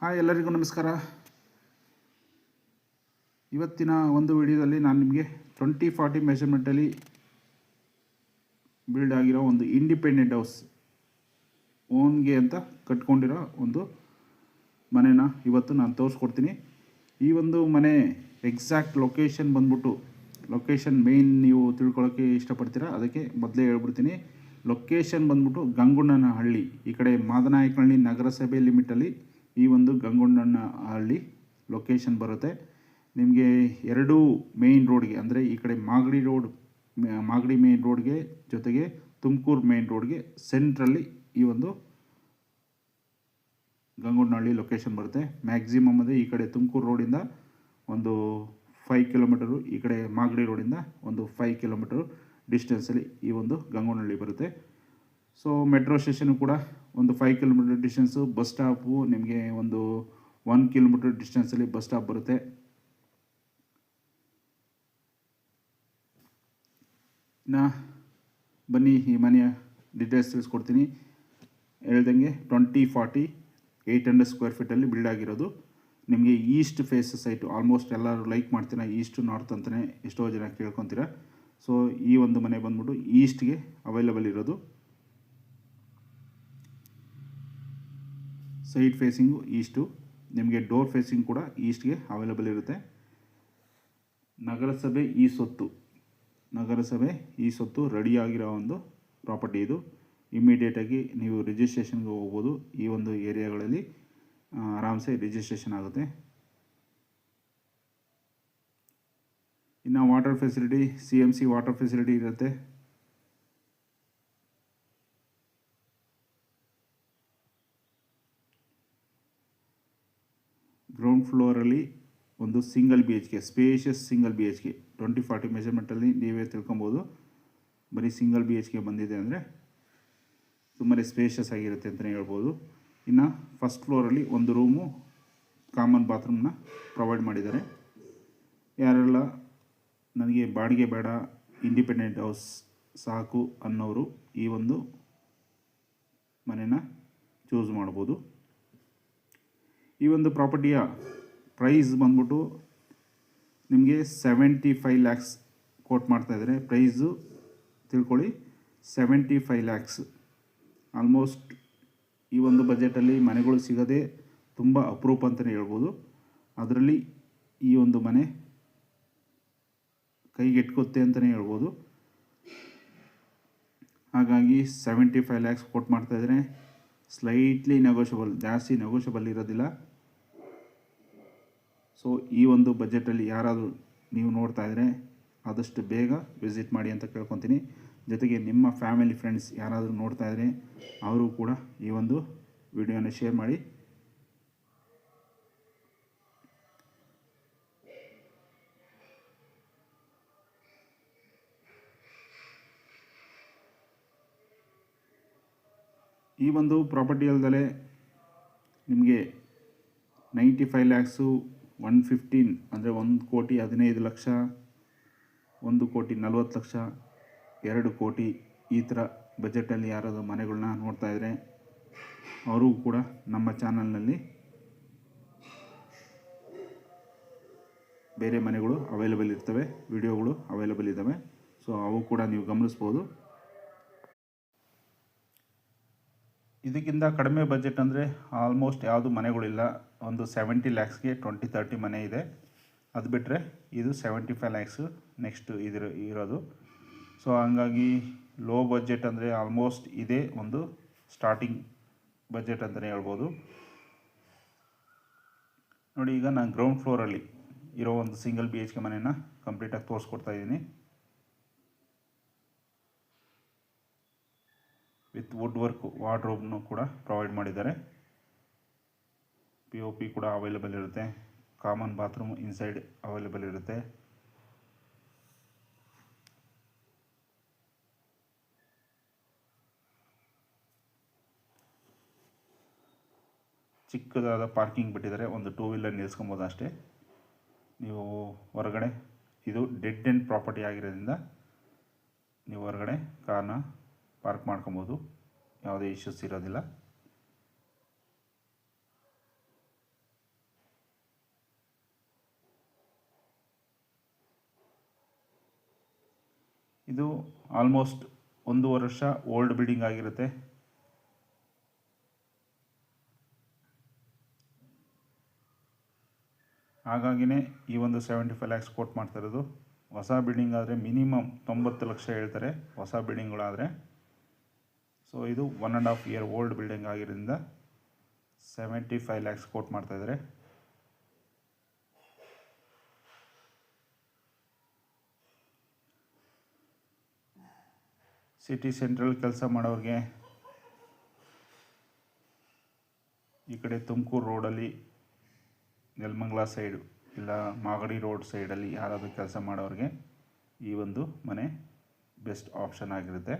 Hi, ಎಲ್ಲರಿಗೂ ನಮಸ್ಕಾರ. ಇವತ್ತಿನ ಒಂದು ವಿಡಿಯೋದಲ್ಲಿ ನಾನು ನಿಮಗೆ 2040 ಮೆಷರ್ಮೆಂಟಲ್ಲಿ ಬಿಲ್ಡ್ ಆಗಿರೋ ಒಂದು ಇಂಡಿಪೆಂಡೆಂಟ್ ಹೌಸ್ ಓನ್ಗೆ ಅಂತ ಕಟ್ಕೊಂಡಿರೋ ಒಂದು ಮನೆನ ಇವತ್ತು ನಾನು ತೋರಿಸ್ಕೊಡ್ತೀನಿ. ಈ ಒಂದು ಮನೆ ಎಕ್ಸಾಕ್ಟ್ ಲೊಕೇಶನ್ ಬಂದ್ಬಿಟ್ಟು, ಲೊಕೇಶನ್ ಮೇಯ್ನ್ ನೀವು ತಿಳ್ಕೊಳ್ಳೋಕ್ಕೆ ಇಷ್ಟಪಡ್ತೀರಾ, ಅದಕ್ಕೆ ಮೊದಲೇ ಹೇಳ್ಬಿಡ್ತೀನಿ. ಲೊಕೇಶನ್ ಬಂದ್ಬಿಟ್ಟು ಗಂಗುಣ್ಣನಹಳ್ಳಿ, ಈ ಕಡೆ ಮಾದನಾಯಕನಹಳ್ಳಿ ನಗರಸಭೆ ಲಿಮಿಟಲ್ಲಿ ಈ ಒಂದು ಗಂಗುಣ್ಣನಹಳ್ಳಿ ಲೊಕೇಶನ್ ಬರುತ್ತೆ. ನಿಮಗೆ ಎರಡು ಮೇಯ್ನ್ ರೋಡ್ಗೆ, ಅಂದರೆ ಈ ಕಡೆ ಮಾಗಡಿ ಮೇಯ್ನ್ ರೋಡ್ಗೆ ಜೊತೆಗೆ ತುಮಕೂರು ಮೇಯ್ನ್ ರೋಡ್ಗೆ ಸೆಂಟ್ರಲ್ಲಿ ಈ ಒಂದು ಗಂಗುಣ್ಣನಹಳ್ಳಿ ಲೊಕೇಶನ್ ಬರುತ್ತೆ. ಮ್ಯಾಕ್ಸಿಮಮ್ ಅಂದರೆ ಈ ಕಡೆ ತುಮಕೂರು ರೋಡಿಂದ ಒಂದು 5 ಕಿಲೋಮೀಟರು, ಈ ಕಡೆ ಮಾಗಡಿ ರೋಡಿಂದ ಒಂದು 5 ಕಿಲೋಮೀಟರು ಡಿಸ್ಟೆನ್ಸಲ್ಲಿ ಈ ಒಂದು ಗಂಗುಣ್ಣನಹಳ್ಳಿ ಬರುತ್ತೆ. ಸೊ ಮೆಟ್ರೋ ಸ್ಟೇಷನು ಕೂಡ ಒಂದು 5 ಕಿಲೋಮೀಟರ್ ಡಿಸ್ಟೆನ್ಸು, ಬಸ್ ಸ್ಟಾಪು ನಿಮಗೆ ಒಂದು 1 ಕಿಲೋಮೀಟರ್ ಡಿಸ್ಟೆನ್ಸಲ್ಲಿ ಬಸ್ ಸ್ಟಾಪ್ ಬರುತ್ತೆ. ಇನ್ನು ಬನ್ನಿ ಈ ಮನೆಯ ಡೀಟೇಲ್ಸ್ ತಿಳಿಸ್ಕೊಡ್ತೀನಿ. ಹೇಳ್ದಂಗೆ 2040 800 ಸ್ಕ್ವೇರ್ ಫೀಟಲ್ಲಿ ಬಿಲ್ಡ್ ಆಗಿರೋದು. ನಿಮಗೆ ಈಸ್ಟ್ ಫೇಸ್ ಸೈಟು, ಆಲ್ಮೋಸ್ಟ್ ಎಲ್ಲರೂ ಲೈಕ್ ಮಾಡ್ತೀರಾ ಈಸ್ಟ್ ನಾರ್ತ್ ಅಂತಲೇ ಎಷ್ಟೋ ಜನ ಕೇಳ್ಕೊತೀರಾ. ಸೊ ಈ ಒಂದು ಮನೆ ಬಂದ್ಬಿಟ್ಟು ಈಸ್ಟ್ಗೆ ಅವೈಲಬಲ್ ಇರೋದು. ಸೈಡ್ ಫೇಸಿಂಗು ಈಸ್ಟು, ನಿಮಗೆ ಡೋರ್ ಫೇಸಿಂಗ್ ಕೂಡ ಈಸ್ಟ್ಗೆ ಅವೈಲಬಲ್ ಇರುತ್ತೆ. ನಗರಸಭೆ ಈ ಸೊತ್ತು ರೆಡಿಯಾಗಿರೋ ಒಂದು ಪ್ರಾಪರ್ಟಿ ಇದು. ಇಮ್ಮಿಡಿಯೇಟಾಗಿ ನೀವು ರಿಜಿಸ್ಟ್ರೇಷನ್ಗೆ ಹೋಗ್ಬೋದು. ಈ ಒಂದು ಏರಿಯಾಗಳಲ್ಲಿ ಆರಾಮ್ಸೆ ರಿಜಿಸ್ಟ್ರೇಷನ್ ಆಗುತ್ತೆ. ಇನ್ನು water facility, CMC water facility ಇರುತ್ತೆ. ಗ್ರೌಂಡ್ ಫ್ಲೋರಲ್ಲಿ ಒಂದು single BHK, spacious single BHK 2040 ಮೆಷರ್ಮೆಂಟಲ್ಲಿ ನೀವೇ ತಿಳ್ಕೊಬೋದು. ಬರೀ ಸಿಂಗಲ್ BHK ಬಂದಿದೆ ಅಂದರೆ ತುಂಬಾ ಸ್ಪೇಷಿಯಸ್ ಆಗಿರುತ್ತೆ ಅಂತಲೇ ಹೇಳ್ಬೋದು. ಇನ್ನು ಫಸ್ಟ್ ಫ್ಲೋರಲ್ಲಿ ಒಂದು ರೂಮು, ಕಾಮನ್ ಬಾತ್ರೂಮ್ನ ಪ್ರೊವೈಡ್ ಮಾಡಿದ್ದಾರೆ. ಯಾರೆಲ್ಲ ನನಗೆ ಬಾಡಿಗೆ ಬೇಡ, ಇಂಡಿಪೆಂಡೆಂಟ್ ಹೌಸ್ ಸಾಕು ಅನ್ನೋರು ಈ ಒಂದು ಮನೆನ ಚೂಸ್ ಮಾಡ್ಬೋದು. ಈ ಒಂದು ಪ್ರಾಪರ್ಟಿಯ ಪ್ರೈಸ್ ಬಂದ್ಬಿಟ್ಟು ನಿಮಗೆ 75 ಲ್ಯಾಕ್ಸ್ ಕೋಟ್ ಮಾಡ್ತಾಯಿದ್ದಾರೆ. ಪ್ರೈಸು ತಿಳ್ಕೊಳ್ಳಿ, 75 ಲ್ಯಾಕ್ಸ್. ಆಲ್ಮೋಸ್ಟ್ ಈ ಒಂದು ಬಜೆಟಲ್ಲಿ ಮನೆಗಳು ಸಿಗೋದೇ ತುಂಬ ಅಪರೂಪ ಅಂತಲೇ ಹೇಳ್ಬೋದು. ಅದರಲ್ಲಿ ಈ ಒಂದು ಮನೆ ಕೈಗೆಟ್ಕುತ್ತೆ ಅಂತಲೇ ಹೇಳ್ಬೋದು. ಹಾಗಾಗಿ 75 ಲ್ಯಾಕ್ಸ್ ಕೋಟ್ ಮಾಡ್ತಾಯಿದ್ದಾರೆ. ಸ್ಲೈಟ್ಲಿ ನೆಗೋಷಿಯಬಲ್, ಜಾಸ್ತಿ ನೆಗೋಷಿಯಬಲ್ ಇರೋದಿಲ್ಲ. ಸೊ ಈ ಒಂದು ಬಜೆಟಲ್ಲಿ ಯಾರಾದರೂ ನೀವು ನೋಡ್ತಾ ಇದ್ದರೆ ಆದಷ್ಟು ಬೇಗ ವಿಸಿಟ್ ಮಾಡಿ ಅಂತ ಕೇಳ್ಕೊತೀನಿ. ಜೊತೆಗೆ ನಿಮ್ಮ ಫ್ಯಾಮಿಲಿ ಫ್ರೆಂಡ್ಸ್ ಯಾರಾದರೂ ನೋಡ್ತಾ ಇದ್ದರೆ ಅವರು ಕೂಡ ಈ ಒಂದು ವಿಡಿಯೋನ ಶೇರ್ ಮಾಡಿ. ಈ ಒಂದು ಪ್ರಾಪರ್ಟಿ ಅಲ್ಲದೆ ನಿಮಗೆ 95 ಲ್ಯಾಕ್ಸು, 115 ಅಂದರೆ 1,15,00,000, 1,40,00,000, 2 ಕೋಟಿ ಈ ಥರ ಬಜೆಟಲ್ಲಿ ಯಾರಾದರೂ ಮನೆಗಳನ್ನ ನೋಡ್ತಾ ಇದ್ದರೆ ಅವರು ಕೂಡ ನಮ್ಮ ಚಾನಲ್ನಲ್ಲಿ ಬೇರೆ ಮನೆಗಳು ಅವೈಲೇಬಲ್ ಇರ್ತವೆ, ವಿಡಿಯೋಗಳು ಅವೈಲೇಬಲ್ ಇದ್ದಾವೆ. ಸೊ ಅವು ಕೂಡ ನೀವು ಗಮನಿಸ್ಬೋದು. ಇದಕ್ಕಿಂತ ಕಡಿಮೆ ಬಜೆಟ್ ಅಂದರೆ ಆಲ್ಮೋಸ್ಟ್ ಯಾವುದು ಮನೆಗಳಿಲ್ಲ. ಒಂದು 70 ಲ್ಯಾಕ್ಸ್ಗೆ 20-30 ಮನೆ ಇದೆ. ಅದು ಬಿಟ್ಟರೆ ಇದು 75 ಲ್ಯಾಕ್ಸು ನೆಕ್ಸ್ಟ್ ಇರೋದು. ಸೊ ಹಂಗಾಗಿ ಲೋ ಬಜೆಟ್ ಅಂದರೆ ಆಲ್ಮೋಸ್ಟ್ ಇದೇ ಒಂದು ಸ್ಟಾರ್ಟಿಂಗ್ ಬಜೆಟ್ ಅಂತಲೇ ಹೇಳ್ಬೋದು. ನೋಡಿ, ಈಗ ನಾನು ಗ್ರೌಂಡ್ ಫ್ಲೋರಲ್ಲಿ ಇರೋ ಒಂದು ಸಿಂಗಲ್ BHK ಮನೆಯನ್ನು ಕಂಪ್ಲೀಟಾಗಿ ತೋರಿಸ್ಕೊಡ್ತಾ ಇದ್ದೀನಿ. ವಿತ್ ವುಡ್ ವರ್ಕ್ ವಾರ್ಡ್ರೋಬ್ನು ಕೂಡ ಪ್ರೊವೈಡ್ ಮಾಡಿದ್ದಾರೆ. POP ಕೂಡ ಅವೈಲೇಬಲ್ ಇರುತ್ತೆ. ಕಾಮನ್ ಬಾತ್ರೂಮ್ ಇನ್ಸೈಡ್ ಅವೈಲೇಬಲ್ ಇರುತ್ತೆ. ಚಿಕ್ಕದಾದ ಪಾರ್ಕಿಂಗ್ ಬಿಟ್ಟಿದ್ದಾರೆ, ಒಂದು 2 ವೀಲರ್ ನಿಲ್ಲಿಸ್ಕೊಬೋದು ಅಷ್ಟೇ. ನೀವು ಹೊರಗಡೆ, ಇದು ಡೆಡ್ ಎಂಡ್ ಪ್ರಾಪರ್ಟಿ ಆಗಿರೋದ್ರಿಂದ ನೀವು ಹೊರಗಡೆ ಕಾರ್ನ ಪಾರ್ಕ್ ಮಾಡ್ಕೊಬೋದು, ಯಾವುದೇ ಇಶ್ಯೂಸ್ ಇರೋದಿಲ್ಲ. ಇದು ಆಲ್ಮೋಸ್ಟ್ 1.5 ವರ್ಷ ಓಲ್ಡ್ ಬಿಲ್ಡಿಂಗ್ ಆಗಿರುತ್ತೆ. ಹಾಗಾಗಿನೇ ಈ ಒಂದು 75 ಲ್ಯಾಕ್ಸ್ ಕೋಟ್ ಮಾಡ್ತಾ ಇರೋದು. ಹೊಸ ಬಿಲ್ಡಿಂಗ್ ಆದರೆ ಮಿನಿಮಮ್ 90 ಲಕ್ಷ ಹೇಳ್ತಾರೆ ಹೊಸ ಬಿಲ್ಡಿಂಗ್ಗಳಾದರೆ. ಸೊ ಇದು 1.5 ಇಯರ್ ಓಲ್ಡ್ ಬಿಲ್ಡಿಂಗ್ ಆಗಿರೋದ್ರಿಂದ 75 ಲ್ಯಾಕ್ಸ್ ಕೋಟ್ ಮಾಡ್ತಾಯಿದ್ದಾರೆ. ಸಿಟಿ ಸೆಂಟ್ರಲ್ ಕೆಲಸ ಮಾಡೋರಿಗೆ, ಈ ಕಡೆ ತುಮಕೂರು ರೋಡಲ್ಲಿ ನೆಲಮಂಗಲ ಸೈಡು ಇಲ್ಲ ಮಾಗಡಿ ರೋಡ್ ಸೈಡಲ್ಲಿ ಯಾರಾದರೂ ಕೆಲಸ ಮಾಡೋರಿಗೆ ಈ ಒಂದು ಮನೆ ಬೆಸ್ಟ್ ಆಪ್ಷನ್ ಆಗಿರುತ್ತೆ.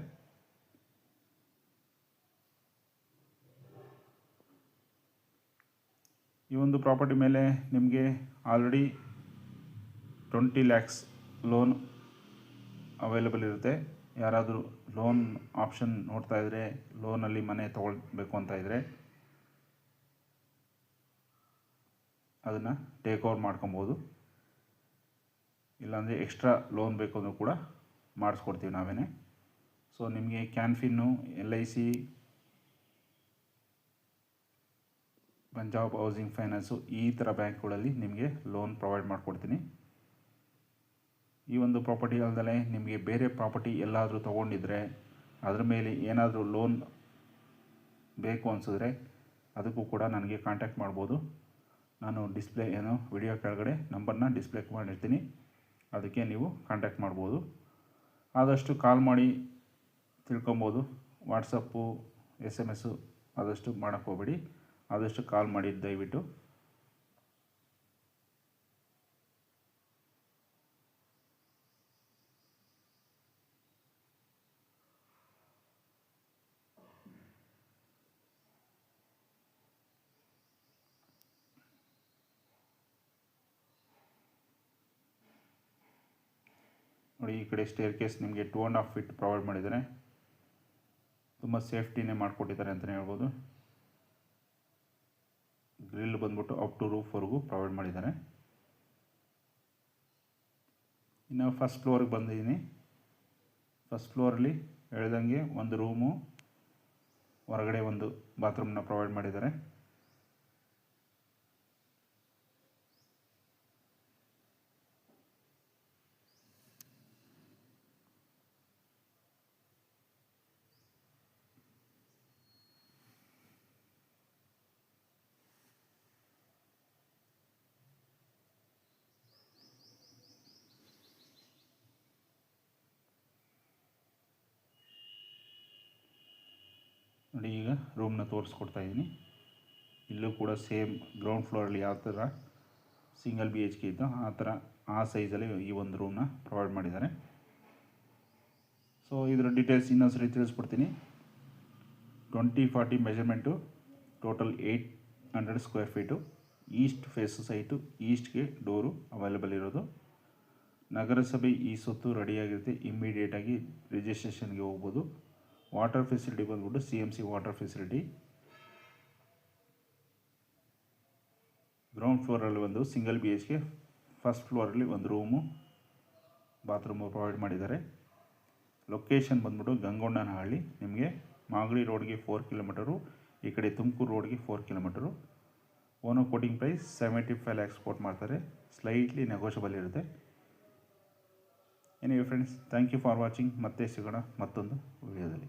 ಈ ಒಂದು ಪ್ರಾಪರ್ಟಿ ಮೇಲೆ ನಿಮಗೆ ಆಲ್ರೆಡಿ 20 ಲ್ಯಾಕ್ಸ್ ಲೋನ್ ಅವೈಲೇಬಲ್ ಇರುತ್ತೆ. ಯಾರಾದರೂ ಲೋನ್ ಆಪ್ಷನ್ ನೋಡ್ತಾ ಇದ್ದರೆ, ಲೋನಲ್ಲಿ ಮನೆ ತೊಗೊಳ್ಬೇಕು ಅಂತ ಇದ್ದರೆ ಅದನ್ನು ಟೇಕ್ ಓವರ್ ಮಾಡ್ಕೊಬೋದು. ಇಲ್ಲಾಂದರೆ ಎಕ್ಸ್ಟ್ರಾ ಲೋನ್ ಬೇಕು ಅಂದರೂ ಕೂಡ ಮಾಡಿಸ್ಕೊಡ್ತೀವಿ ನಾವೇ. ಸೊ ನಿಮಗೆ ಕ್ಯಾನ್ಫಿನ್ನು, LIC, ಪಂಜಾಬ್ ಹೌಸಿಂಗ್ ಫೈನಾನ್ಸು ಈ ಥರ ಬ್ಯಾಂಕ್ಗಳಲ್ಲಿ ನಿಮಗೆ ಲೋನ್ ಪ್ರೊವೈಡ್ ಮಾಡಿಕೊಡ್ತೀನಿ. ಈ ಒಂದು ಪ್ರಾಪರ್ಟಿ ಅಲ್ಲದೆ ನಿಮಗೆ ಬೇರೆ ಪ್ರಾಪರ್ಟಿ ಎಲ್ಲಾದರೂ ತೊಗೊಂಡಿದ್ರೆ ಅದ್ರ ಮೇಲೆ ಏನಾದರೂ ಲೋನ್ ಬೇಕು ಅನಿಸಿದ್ರೆ ಅದಕ್ಕೂ ಕೂಡ ನನಗೆ ಕಾಂಟ್ಯಾಕ್ಟ್ ಮಾಡ್ಬೋದು. ನಾನು ವಿಡಿಯೋ ಕೆಳಗಡೆ ನಂಬರ್ನ ಡಿಸ್ಪ್ಲೇ ಮಾಡಿರ್ತೀನಿ, ಅದಕ್ಕೆ ನೀವು ಕಾಂಟ್ಯಾಕ್ಟ್ ಮಾಡ್ಬೋದು. ಆದಷ್ಟು ಕಾಲ್ ಮಾಡಿ ತಿಳ್ಕೊಬೋದು. ವಾಟ್ಸಪ್ಪು, SMS ಆದಷ್ಟು ಮಾಡೋಕ್ಕೆ ಹೋಗಬೇಡಿ. ಆದಷ್ಟು ಕಾಲ್ ಮಾಡಿ ದಯವಿಟ್ಟು. ನೋಡಿ, ಈ ಕಡೆ ಸ್ಟೇರ್ ಕೇಸ್ ನಿಮಗೆ 2.5 ಫೀಟ್ ಪ್ರೊವೈಡ್ ಮಾಡಿದ್ದಾರೆ. ತುಂಬ ಸೇಫ್ಟಿನೇ ಮಾಡಿಕೊಟ್ಟಿದ್ದಾರೆ ಅಂತಲೇ ಹೇಳ್ಬೋದು. ಗ್ರಿಲ್ ಬಂದ್ಬಿಟ್ಟು ಅಪ್ ಟು ರೂಫ್ವರೆಗೂ ಪ್ರೊವೈಡ್ ಮಾಡಿದ್ದಾರೆ. ಇನ್ನು ಫಸ್ಟ್ ಫ್ಲೋರಿಗೆ ಬಂದಿದ್ದೀನಿ. ಫಸ್ಟ್ ಫ್ಲೋರಲ್ಲಿ ಹೇಳ್ದಂಗೆ ಒಂದು ರೂಮು, ಹೊರಗಡೆ ಒಂದು ಬಾತ್ರೂಮ್ನ ಪ್ರೊವೈಡ್ ಮಾಡಿದ್ದಾರೆ. ನೋಡಿ, ಈಗ ರೂಮ್ನ ತೋರಿಸ್ಕೊಡ್ತಾ ಇದ್ದೀನಿ. ಇಲ್ಲೂ ಕೂಡ ಸೇಮ್ ಗ್ರೌಂಡ್ ಫ್ಲೋರಲ್ಲಿ ಯಾವ ಥರ ಸಿಂಗಲ್ BHK ಇತ್ತು ಆ ಸೈಜಲ್ಲಿ ಈ ಒಂದು ರೂಮ್ನ ಪ್ರೊವೈಡ್ ಮಾಡಿದ್ದಾರೆ. ಸೊ ಇದರ ಡೀಟೇಲ್ಸ್ ಇನ್ನೊಂದ್ಸರಿ ತಿಳಿಸ್ಬಿಡ್ತೀನಿ. 20-40 measurement, total 800 square feet, east face site, ಈಸ್ಟ್ಗೆ ಡೋರು ಅವೈಲೇಬಲ್ ಇರೋದು. ನಗರಸಭೆ ಈ ಸೊತ್ತು ರೆಡಿಯಾಗಿರುತ್ತೆ. ಇಮ್ಮಿಡಿಯೇಟಾಗಿ ರಿಜಿಸ್ಟ್ರೇಷನ್ಗೆ ಹೋಗ್ಬೋದು. ವಾಟರ್ ಫೆಸಿಲಿಟಿ ಬಂದ್ಬಿಟ್ಟು CMC ವಾಟರ್ ಫೆಸಿಲಿಟಿ. ಗ್ರೌಂಡ್ ಫ್ಲೋರಲ್ಲಿ ಒಂದು ಸಿಂಗಲ್ BHK, ಫಸ್ಟ್ ಫ್ಲೋರಲ್ಲಿ ಒಂದು ರೂಮು, ಬಾತ್ರೂಮು ಪ್ರೊವೈಡ್ ಮಾಡಿದ್ದಾರೆ. ಲೊಕೇಶನ್ ಬಂದ್ಬಿಟ್ಟು ಗಂಗೊಣ್ಣನಹಳ್ಳಿ. ನಿಮಗೆ ಮಾಗಡಿ ರೋಡ್ಗೆ 4 ಕಿಲೋಮೀಟರು, ಈ ಕಡೆ ತುಮಕೂರು ರೋಡ್ಗೆ 4 kilometre. Owner quoting price 75 lakhs quote ಮಾಡ್ತಾರೆ. ಸ್ಲೈಟ್ಲಿ ನೆಗೋಷಿಯಬಲ್ ಇರುತ್ತೆ. Anyway friends, thank you for watching. ಮತ್ತೆ ಸಿಗೋಣ ಮತ್ತೊಂದು ವಿಡಿಯೋದಲ್ಲಿ.